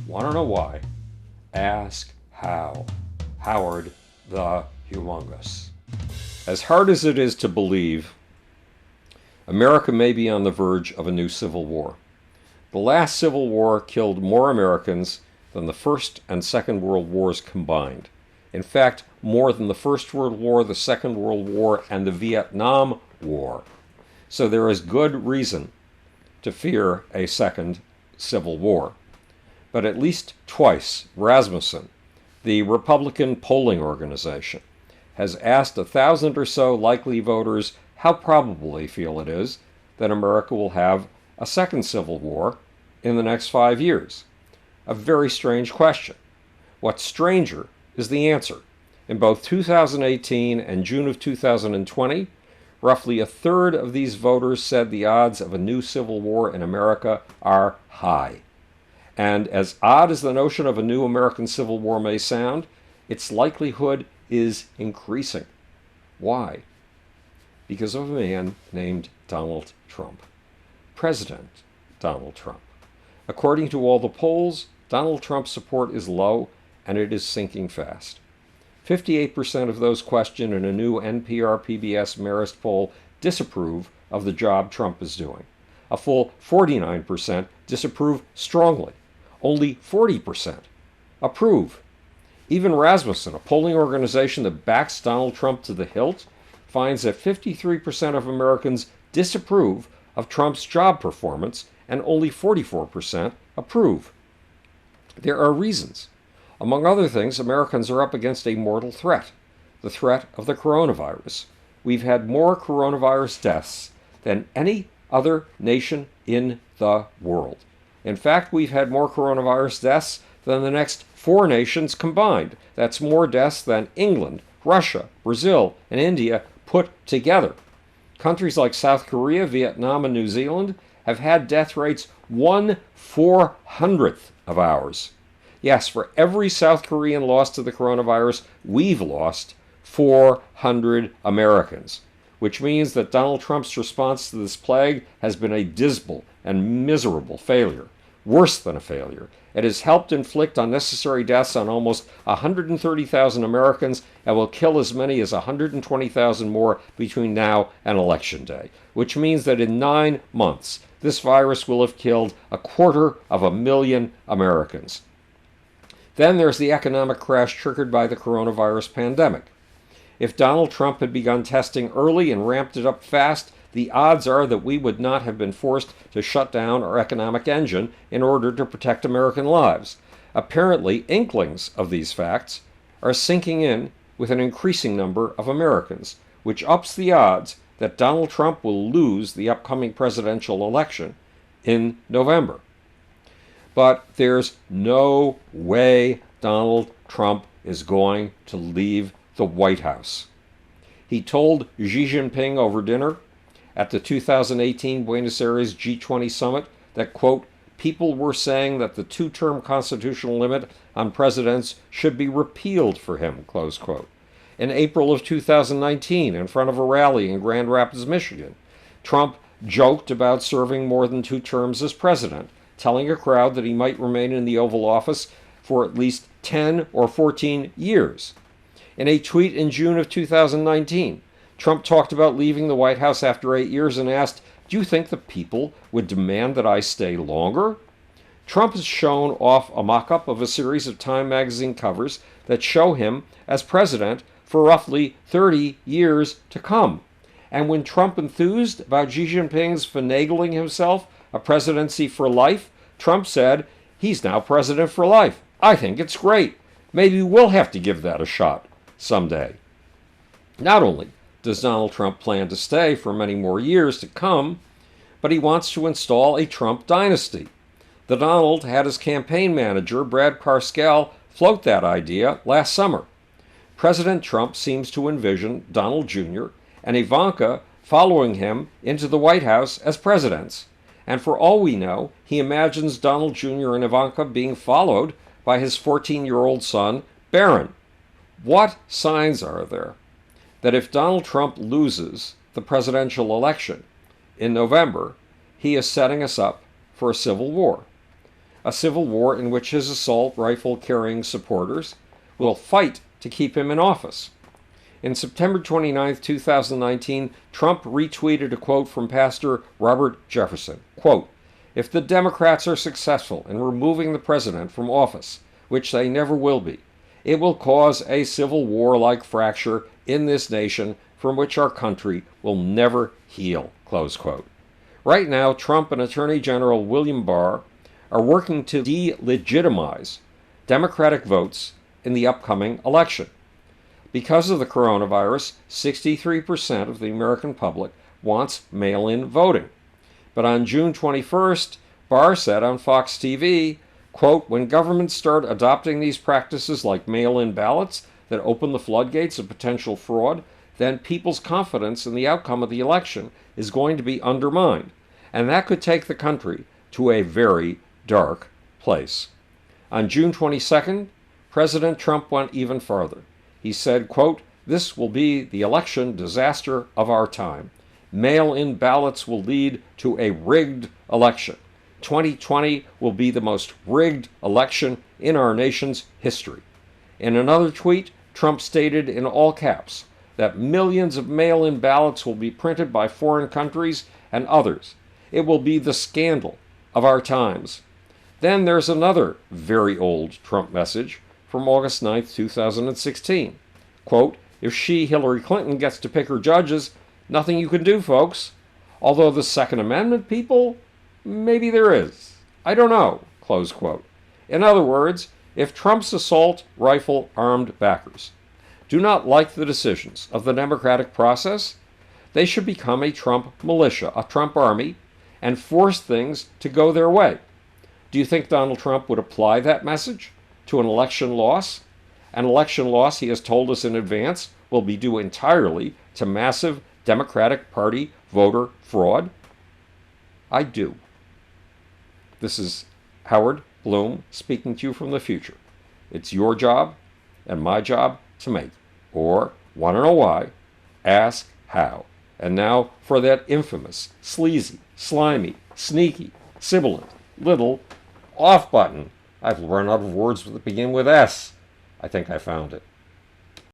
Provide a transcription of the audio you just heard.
Want to know why? Ask how. Howard the Humongous. As hard as it is to believe, America may be on the verge of a new civil war. The last civil war killed more Americans than the First and Second World Wars combined. In fact, more than the First World War, the Second World War, and the Vietnam War. So there is good reason to fear a second civil war. But at least twice, Rasmussen, the Republican polling organization, has asked 1,000 or so likely voters how probable they feel it is that America will have a second civil war in the next 5 years. A very strange question. What's stranger is the answer. In both 2018 and June of 2020, roughly a third of these voters said the odds of a new civil war in America are high. And as odd as the notion of a new American Civil War may sound, its likelihood is increasing. Why? Because of a man named Donald Trump. President Donald Trump. According to all the polls, Donald Trump's support is low and it is sinking fast. 58% of those questioned in a new NPR-PBS Marist poll disapprove of the job Trump is doing. A full 49% disapprove strongly. Only 40% approve. Even Rasmussen, a polling organization that backs Donald Trump to the hilt, finds that 53% of Americans disapprove of Trump's job performance and only 44% approve. There are reasons. Among other things, Americans are up against a mortal threat, the threat of the coronavirus. We've had more coronavirus deaths than any other nation in the world. In fact, we've had more coronavirus deaths than the next 4 nations combined. That's more deaths than England, Russia, Brazil, and India put together. Countries like South Korea, Vietnam, and New Zealand have had death rates 1/400th of ours. Yes, for every South Korean lost to the coronavirus, we've lost 400 Americans, which means that Donald Trump's response to this plague has been a dismal and miserable failure, worse than a failure. It has helped inflict unnecessary deaths on almost 130,000 Americans and will kill as many as 120,000 more between now and Election Day, which means that in 9 months, this virus will have killed 250,000 Americans. Then there's the economic crash triggered by the coronavirus pandemic. If Donald Trump had begun testing early and ramped it up fast, the odds are that we would not have been forced to shut down our economic engine in order to protect American lives. Apparently, inklings of these facts are sinking in with an increasing number of Americans, which ups the odds that Donald Trump will lose the upcoming presidential election in November. But there's no way Donald Trump is going to leave the White House. He told Xi Jinping over dinner at the 2018 Buenos Aires G20 summit that, quote, people were saying that the 2-term constitutional limit on presidents should be repealed for him, close quote. In April of 2019, in front of a rally in Grand Rapids, Michigan, Trump joked about serving more than 2 terms as president, telling a crowd that he might remain in the Oval Office for at least 10 or 14 years. In a tweet in June of 2019, Trump talked about leaving the White House after 8 years and asked, "Do you think the people would demand that I stay longer?" Trump has shown off a mock-up of a series of Time magazine covers that show him as president for roughly 30 years to come. And when Trump enthused about Xi Jinping's finagling himself a presidency for life, Trump said, he's now president for life. I think it's great. Maybe we'll have to give that a shot someday. Not only does Donald Trump plan to stay for many more years to come, but he wants to install a Trump dynasty. The Donald had his campaign manager, Brad Parscale, float that idea last summer. President Trump seems to envision Donald Jr. and Ivanka following him into the White House as presidents. And for all we know, he imagines Donald Jr. and Ivanka being followed by his 14-year-old son, Barron. What signs are there that if Donald Trump loses the presidential election in November, he is setting us up for a civil war? a civil war in which his assault rifle carrying supporters will fight to keep him in office. In September 29, 2019, Trump retweeted a quote from Pastor Robert Jefferson. Quote, "If the Democrats are successful in removing the president from office, which they never will be, it will cause a civil war-like fracture in this nation from which our country will never heal." Close quote. Right now, Trump and Attorney General William Barr are working to delegitimize Democratic votes in the upcoming election. Because of the coronavirus, 63% of the American public wants mail-in voting. But on June 21st, Barr said on Fox TV, quote, "When governments start adopting these practices like mail-in ballots that open the floodgates of potential fraud, then people's confidence in the outcome of the election is going to be undermined. And that could take the country to a very dark place." On June 22nd, President Trump went even farther. He said, quote, "This will be the election disaster of our time. Mail-in ballots will lead to a rigged election. 2020 will be the most rigged election in our nation's history." In another tweet, Trump stated in all caps that millions of mail-in ballots will be printed by foreign countries and others. It will be the scandal of our times. Then there's another very old Trump message from August 9, 2016. Quote, "If Hillary Clinton, gets to pick her judges, nothing you can do, folks. Although the Second Amendment, people, maybe there is. I don't know." Close quote. In other words, if Trump's assault rifle armed backers do not like the decisions of the democratic process, they should become a Trump militia, a Trump army, and force things to go their way. Do you think Donald Trump would apply that message to an election loss? An election loss, he has told us in advance, will be due entirely to massive Democratic Party voter fraud? I do. This is Howard Bloom speaking to you from the future. It's your job and my job to make. Or, want to know why? Ask how. And now for that infamous, sleazy, slimy, sneaky, sibilant, little off button. I've run out of words that begin with S. I think I found it.